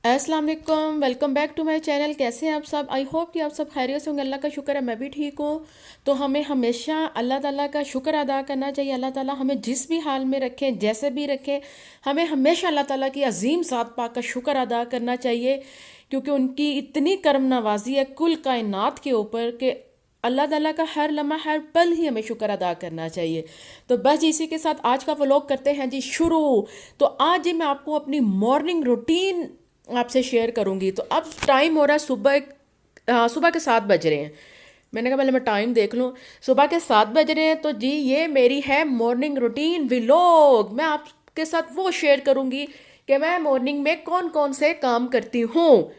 अस्सलाम वालेकुम, welcome back to my channel. कैसे हैं आप सब? आई होप कि आप सब खैरियत से होंगे। अल्लाह का शुक्र है मैं भी ठीक हूँ। तो हमें हमेशा अल्लाह ताला का शुक्र अदा करना चाहिए। अल्लाह ताला हमें जिस भी हाल में रखें, जैसे भी रखें, हमें हमेशा अल्लाह ताला की अजीम ज़ात पाक का शुक्र अदा करना चाहिए, क्योंकि उनकी इतनी करम नवाजी है कुल कायनात के ऊपर कि अल्लाह ताला का हर लम्हा हर पल ही हमें शुक्र अदा करना चाहिए। तो बस इसी के साथ आज का व्लॉग करते हैं जी शुरू। तो आज जी मैं आपको अपनी मॉर्निंग रूटीन आपसे शेयर करूंगी। तो अब टाइम हो रहा है सुबह के 7 बज रहे हैं। मैंने कहा पहले मैं टाइम देख लूँ। सुबह के 7 बज रहे हैं, तो जी ये मेरी है मॉर्निंग रूटीन व्लॉग। मैं आपके साथ वो शेयर करूंगी कि मैं मॉर्निंग में कौन कौन से काम करती हूँ।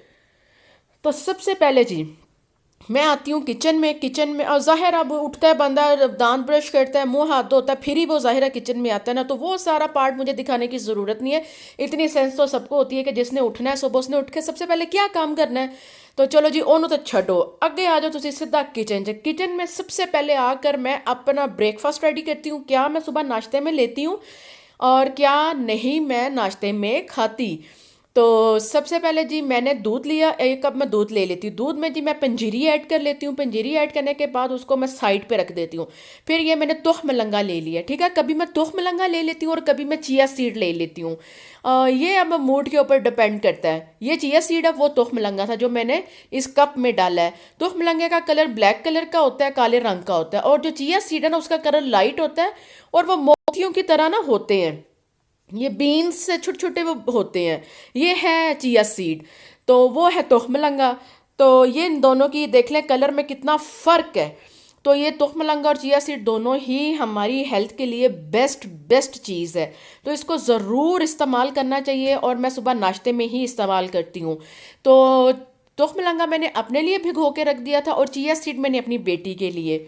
तो सबसे पहले जी मैं आती हूँ किचन में और ज़ाहिर अब उठता है बंदा, दांत ब्रश करता है, मुंह हाथ धोता है, फिर ही वो ज़ाहिर है किचन में आता है ना। तो वो सारा पार्ट मुझे दिखाने की ज़रूरत नहीं है। इतनी सेंस तो सबको होती है कि जिसने उठना है सुबह उसने उठ के सबसे पहले क्या काम करना है। तो चलो जी ओनू तो छो, अगे आ जाओ तुम सीधा किचन में सबसे पहले आकर मैं अपना ब्रेकफास्ट रेडी करती हूँ। क्या मैं सुबह नाश्ते में लेती हूँ और क्या नहीं मैं नाश्ते में खाती। तो सबसे पहले जी मैंने दूध लिया, 1 कप मैं दूध ले लेती हूँ। दूध में जी मैं पंजीरी ऐड कर लेती हूँ। पंजीरी ऐड करने के बाद उसको मैं साइड पे रख देती हूँ। फिर ये मैंने तुख मलंगा ले लिया, ठीक है। कभी मैं तुख मलंगा ले लेती हूँ और कभी मैं चिया सीड ले लेती हूँ। ये अब मूड के ऊपर डिपेंड करता है। ये चिया सीड अब वो तुख मलंगा था जो मैंने इस कप में डाला है। तुख मलंगे का कलर ब्लैक कलर का होता है, काले रंग का होता है, और जो चिया सीड है ना उसका कलर लाइट होता है और वो मोतियों की तरह ना होते हैं। ये बीन्स से छोटे छोटे वो होते हैं। ये है चिया सीड, तो वो है तुखमलंगा। तो ये इन दोनों की देख लें कलर में कितना फ़र्क है। तो ये तुखमलंगा और चिया सीड दोनों ही हमारी हेल्थ के लिए बेस्ट बेस्ट चीज़ है। तो इसको ज़रूर इस्तेमाल करना चाहिए और मैं सुबह नाश्ते में ही इस्तेमाल करती हूँ। तो तुखमलंगा मैंने अपने लिए भिगो के रख दिया था और चिया सीड मैंने अपनी बेटी के लिए।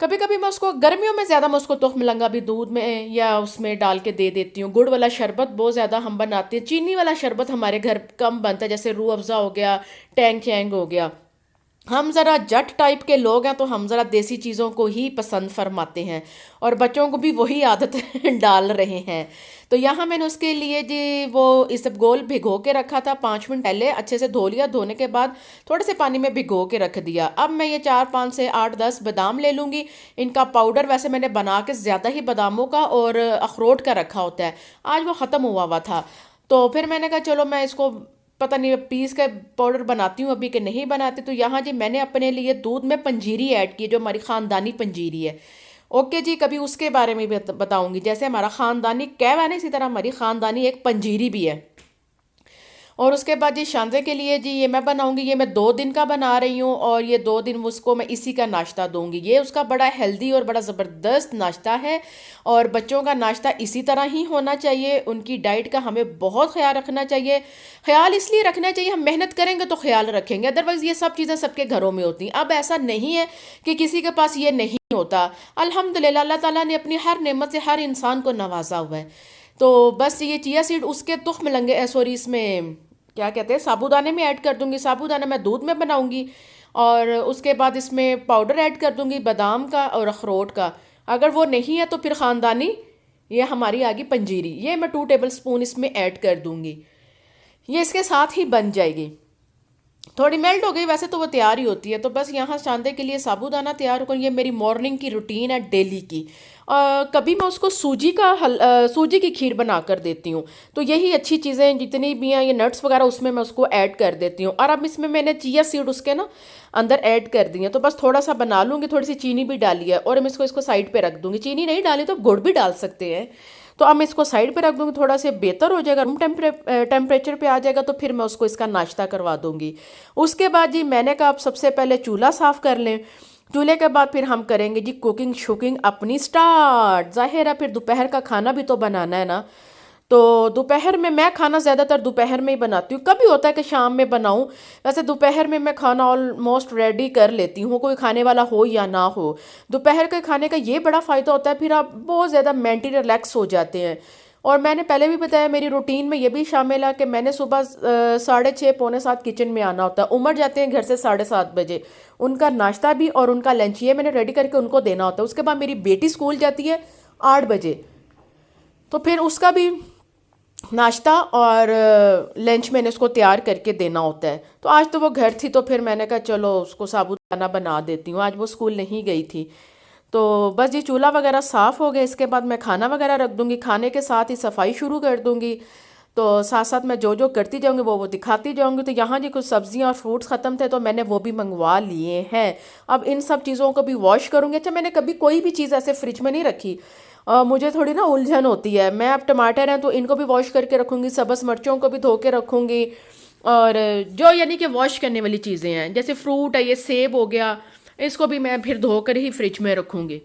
कभी कभी मैं उसको गर्मियों में ज़्यादा मैं उसको तुख मिलंगा भी दूध में या उसमें डाल के दे देती हूँ। गुड़ वाला शरबत बहुत ज़्यादा हम बनाते हैं, चीनी वाला शरबत हमारे घर कम बनता है, जैसे रूह अफ़ज़ा हो गया, टैंग चैंग हो गया। हम ज़रा जट टाइप के लोग हैं तो हम ज़रा देसी चीज़ों को ही पसंद फरमाते हैं और बच्चों को भी वही आदत डाल रहे हैं। तो यहाँ मैंने उसके लिए जी वो इसबगोल भिगो के रखा था 5 मिनट पहले, अच्छे से धो लिया। धोने के बाद थोड़े से पानी में भिगो के रख दिया। अब मैं ये 4 5 से 8 10 बादाम ले लूँगी। इनका पाउडर वैसे मैंने बना के ज़्यादा ही बादामों का और अखरोट का रखा होता है, आज वो ख़त्म हुआ था। तो फिर मैंने कहा चलो मैं इसको पता नहीं पीस का पाउडर बनाती हूँ अभी कि नहीं बनाती। तो यहाँ जी मैंने अपने लिए दूध में पंजीरी ऐड की, जो हमारी ख़ानदानी पंजीरी है। ओके जी, कभी उसके बारे में भी बताऊंगी। जैसे हमारा ख़ानदानी कैव है ना, इसी तरह हमारी ख़ानदानी एक पंजीरी भी है। और उसके बाद जी शांजे के लिए जी ये मैं बनाऊंगी, ये मैं 2 दिन का बना रही हूँ और ये 2 दिन उसको मैं इसी का नाश्ता दूंगी। ये उसका बड़ा हेल्दी और बड़ा ज़बरदस्त नाश्ता है और बच्चों का नाश्ता इसी तरह ही होना चाहिए। उनकी डाइट का हमें बहुत ख्याल रखना चाहिए। ख्याल इसलिए रखना चाहिए, हम मेहनत करेंगे तो ख्याल रखेंगे, अदरवाइज़ ये सब चीज़ें सबके घरों में होती हैं। अब ऐसा नहीं है कि किसी के पास ये नहीं होता। अल्हम्दुलिल्लाह अल्लाह ताला ने अपनी हर नेमत से हर इंसान को नवाजा हुआ है। तो बस ये चिया सीड उसके तुख मिलेंगे, सॉरी इसमें क्या कहते हैं साबूदाने में ऐड कर दूंगी। साबूदाना मैं दूध में बनाऊंगी और उसके बाद इसमें पाउडर ऐड कर दूंगी बादाम का और अखरोट का। अगर वो नहीं है तो फिर ख़ानदानी ये हमारी आ गई पंजीरी, ये मैं 2 टेबल स्पून इसमें ऐड कर दूंगी। ये इसके साथ ही बन जाएगी। थोड़ी मेल्ट हो गई वैसे तो वो तैयार ही होती है। तो बस यहाँ चांदे के लिए साबूदाना तैयार होकर, ये मेरी मॉर्निंग की रूटीन है डेली की। कभी मैं उसको सूजी की खीर बना कर देती हूँ। तो यही अच्छी चीज़ें जितनी भी हैं ये नट्स वगैरह उसमें मैं उसको ऐड कर देती हूँ। और अब इसमें मैंने चिया सीड उसके ना अंदर ऐड कर दी है। तो बस थोड़ा सा बना लूँगी, थोड़ी सी चीनी भी डाली है और मैं इसको साइड पे रख दूँगी। चीनी नहीं डाली तो गुड़ भी डाल सकते हैं। तो अब मैं इसको साइड पे रख दूँगी, थोड़ा सा बेहतर हो जाएगा, रूम टेम्परेचर पे आ जाएगा तो फिर मैं उसको इसका नाश्ता करवा दूँगी। उसके बाद जी मैंने कहा आप सबसे पहले चूल्हा साफ़ कर लें। चूल्हे के बाद फिर हम करेंगे जी कुकिंग शुकिंग अपनी स्टार्ट। जाहिर है फिर दोपहर का खाना भी तो बनाना है ना। तो दोपहर में मैं खाना ज़्यादातर दोपहर में ही बनाती हूँ। कभी होता है कि शाम में बनाऊँ, वैसे दोपहर में मैं खाना ऑलमोस्ट रेडी कर लेती हूँ, कोई खाने वाला हो या ना हो। दोपहर के खाने का ये बड़ा फ़ायदा होता है, फिर आप बहुत ज़्यादा मेंटली रिलैक्स हो जाते हैं। और मैंने पहले भी बताया मेरी रूटीन में ये भी शामिल है कि मैंने सुबह 6:30 पौने 7 किचन में आना होता है। उमर जाते हैं घर से 7:30 बजे। उनका नाश्ता भी और उनका लंच ये मैंने रेडी करके उनको देना होता है। उसके बाद मेरी बेटी स्कूल जाती है 8 बजे, तो फिर उसका भी नाश्ता और लंच मैंने उसको तैयार करके देना होता है। तो आज तो वो घर थी तो फिर मैंने कहा चलो उसको साबूदाना बना देती हूँ, आज वो स्कूल नहीं गई थी। तो बस ये चूल्हा वगैरह साफ़ हो गया, इसके बाद मैं खाना वगैरह रख दूँगी, खाने के साथ ही सफाई शुरू कर दूँगी। तो साथ साथ मैं जो जो करती जाऊँगी वो दिखाती जाऊँगी। तो यहाँ जी कुछ सब्जियाँ और फ्रूट्स ख़त्म थे तो मैंने वो भी मंगवा लिए हैं। अब इन सब चीज़ों को भी वॉश करूँगी। अच्छा, मैंने कभी कोई भी चीज़ ऐसे फ्रिज में नहीं रखी। मुझे थोड़ी ना उलझन होती है। मैं अब टमाटर हैं तो इनको भी वॉश करके रखूँगी, सब्ज़ मिर्चों को भी धो के रखूँगी। और जो यानी कि वॉश करने वाली चीज़ें हैं, जैसे फ्रूट है, ये सेब हो गया, इसको भी मैं फिर धोकर ही फ्रिज में रखूँगी।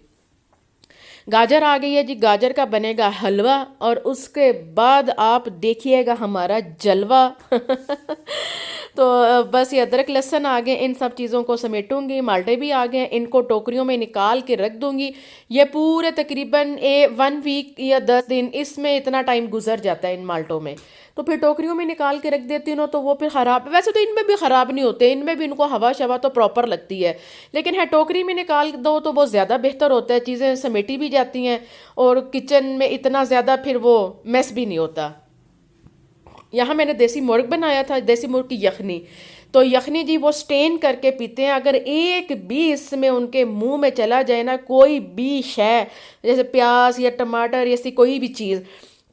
गाजर आ गई है जी, गाजर का बनेगा हलवा और उसके बाद आप देखिएगा हमारा जलवा। तो बस ये अदरक लहसुन आ गए, इन सब चीज़ों को समेटूंगी। माल्टे भी आ गए, इनको टोकरियों में निकाल के रख दूंगी। ये पूरे तकरीबन 1 वीक या 10 दिन इसमें इतना टाइम गुजर जाता है इन माल्टों में। तो फिर टोकरियों में निकाल के रख देती हूँ तो वो फिर ख़राब, वैसे तो इनमें भी ख़राब नहीं होते, इनमें भी इनको हवा शवा तो प्रॉपर लगती है। लेकिन है टोकरी में निकाल दो तो वो ज़्यादा बेहतर होता है, चीज़ें समेटी भी जाती हैं और किचन में इतना ज़्यादा फिर वो मेस भी नहीं होता। यहाँ मैंने देसी मुर्ग बनाया था, देसी मुर्ग की यखनी। तो यखनी जी वो स्टेन करके पीते हैं। अगर एक भी इसमें उनके मुंह में चला जाए ना, कोई भी शय जैसे प्याज या टमाटर ऐसी कोई भी चीज़,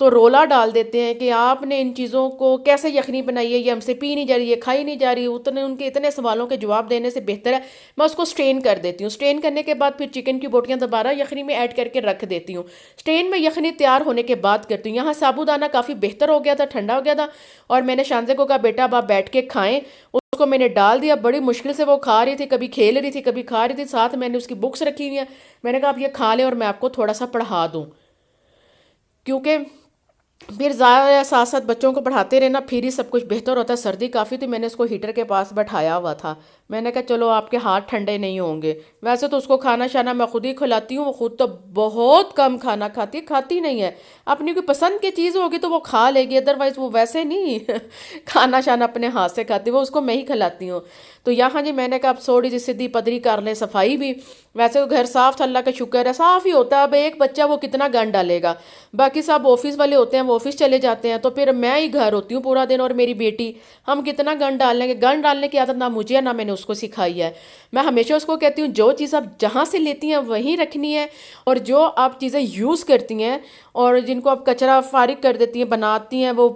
तो रोला डाल देते हैं कि आपने इन चीज़ों को कैसे यखनी बनाई है, ये हमसे पी नहीं जा रही, ये खाई नहीं जा रही। उतने उनके इतने सवालों के जवाब देने से बेहतर है मैं उसको स्ट्रेन कर देती हूँ। स्ट्रेन करने के बाद फिर चिकन की बोटियाँ दोबारा यखनी में ऐड करके रख देती हूँ। स्ट्रेन में यखनी तैयार होने के बाद करती हूँ। यहाँ साबूदाना काफ़ी बेहतर हो गया था, ठंडा हो गया था और मैंने शानजे को कहा बेटा अब आप बैठ के खाएं। उसको मैंने डाल दिया, बड़ी मुश्किल से वो खा रही थी, कभी खेल रही थी कभी खा रही थी। साथ मैंने उसकी बुक्स रखी हुई हैं, मैंने कहा आप ये खा लें और मैं आपको थोड़ा सा पढ़ा दूँ, क्योंकि फिर ज़्यादा साथ साथ बच्चों को पढ़ाते रहना फिर ही सब कुछ बेहतर होता है। सर्दी काफ़ी थी, मैंने उसको हीटर के पास बैठाया हुआ था। मैंने कहा चलो आपके हाथ ठंडे नहीं होंगे। वैसे तो उसको खाना शाना मैं खुद ही खिलाती हूँ, वो खुद तो बहुत कम खाना खाती नहीं है। अपनी कोई पसंद की चीज़ होगी तो वो खा लेगी, अदरवाइज़ वो वैसे नहीं खाना शाना अपने हाथ से खाती, वो उसको मैं ही खिलाती हूँ। तो यहाँ जी मैंने कहा अब थोड़ी सी सीधी पदरी कर लें, सफाई भी। वैसे तो घर साफ था, अल्लाह का शुक्र है, साफ़ ही होता है। अब एक बच्चा वो कितना गंद डालेगा, बाकी सब ऑफिस वाले होते हैं वो ऑफिस चले जाते हैं, तो फिर मैं ही घर होती हूँ पूरा दिन और मेरी बेटी, हम कितना गंद डाल लेंगे। गंद डालने की आदत ना मुझे है ना मैंने उसको सिखाई है। मैं हमेशा उसको कहती हूँ जो चीज़ आप जहाँ से लेती हैं वहीं रखनी है, और जो आप चीज़ें यूज़ करती हैं और जिनको आप कचरा फारिग कर देती हैं, बनाती हैं, वो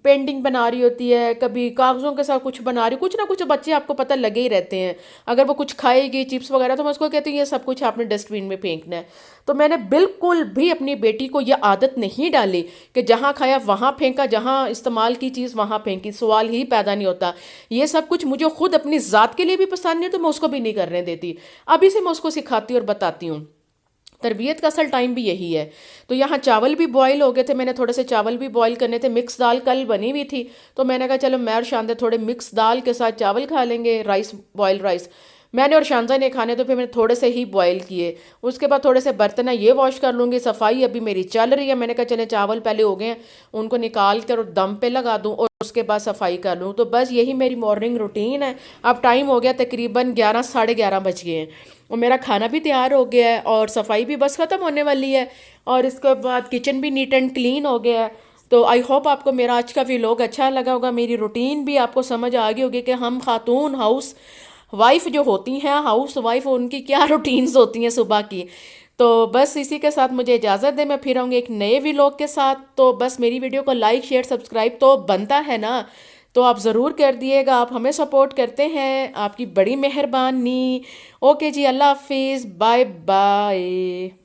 पेंटिंग बना रही होती है, कभी कागज़ों के साथ कुछ बना रही, कुछ ना कुछ बच्चे आपको पता लगे ही रहते हैं। अगर वो कुछ खाएगी चिप्स वगैरह तो मैं उसको कहती हूँ ये सब कुछ आपने डस्टबिन में फेंकना है। तो मैंने बिल्कुल भी अपनी बेटी को यह आदत नहीं डाली कि जहाँ खाया वहाँ फेंका, जहाँ इस्तेमाल की चीज़ वहाँ फेंकी, सवाल ही पैदा नहीं होता। ये सब कुछ मुझे खुद अपनी ज़ात के लिए भी पसंद नहीं, तो मैं उसको भी नहीं करने देती। अभी से मैं उसको सिखाती और बताती हूँ। तरबियत का असल टाइम भी यही है। तो यहाँ चावल भी बॉईल हो गए थे, मैंने थोड़े से चावल भी बॉईल करने थे। मिक्स दाल कल बनी हुई थी तो मैंने कहा चलो मैं और शानदा थोड़े मिक्स दाल के साथ चावल खा लेंगे, राइस, बॉयल राइस। मैंने और शानदा ने खाने तो फिर मैंने थोड़े से ही बॉईल किए। उसके बाद थोड़े से बर्तन है ये वॉश कर लूँगी, सफाई अभी मेरी चल रही है। मैंने कहा चले चावल पहले हो गए हैं, उनको निकाल कर और दम पे लगा दूँ और उसके बाद सफाई कर लूँ। तो बस यही मेरी मॉर्निंग रूटीन है। अब टाइम हो गया तकरीबन 11 साढ़े 11 बज गए हैं और मेरा खाना भी तैयार हो गया है और सफाई भी बस ख़त्म होने वाली है और इसके बाद किचन भी नीट एंड क्लीन हो गया है। तो आई होप आपको मेरा आज का व्लॉग अच्छा लगा होगा, मेरी रूटीन भी आपको समझ आ गई होगी कि हम खातून हाउस वाइफ जो होती हैं, हाउस वाइफ, उनकी क्या रूटीन्स होती हैं सुबह की। तो बस इसी के साथ मुझे इजाज़त दें, मैं फिर आऊँगी एक नए व्लॉग के साथ। तो बस मेरी वीडियो को लाइक शेयर सब्सक्राइब तो बनता है ना, तो आप ज़रूर कर दिएगा। आप हमें सपोर्ट करते हैं, आपकी बड़ी मेहरबानी। ओके जी, अल्लाह हाफिज़, बाय बाय।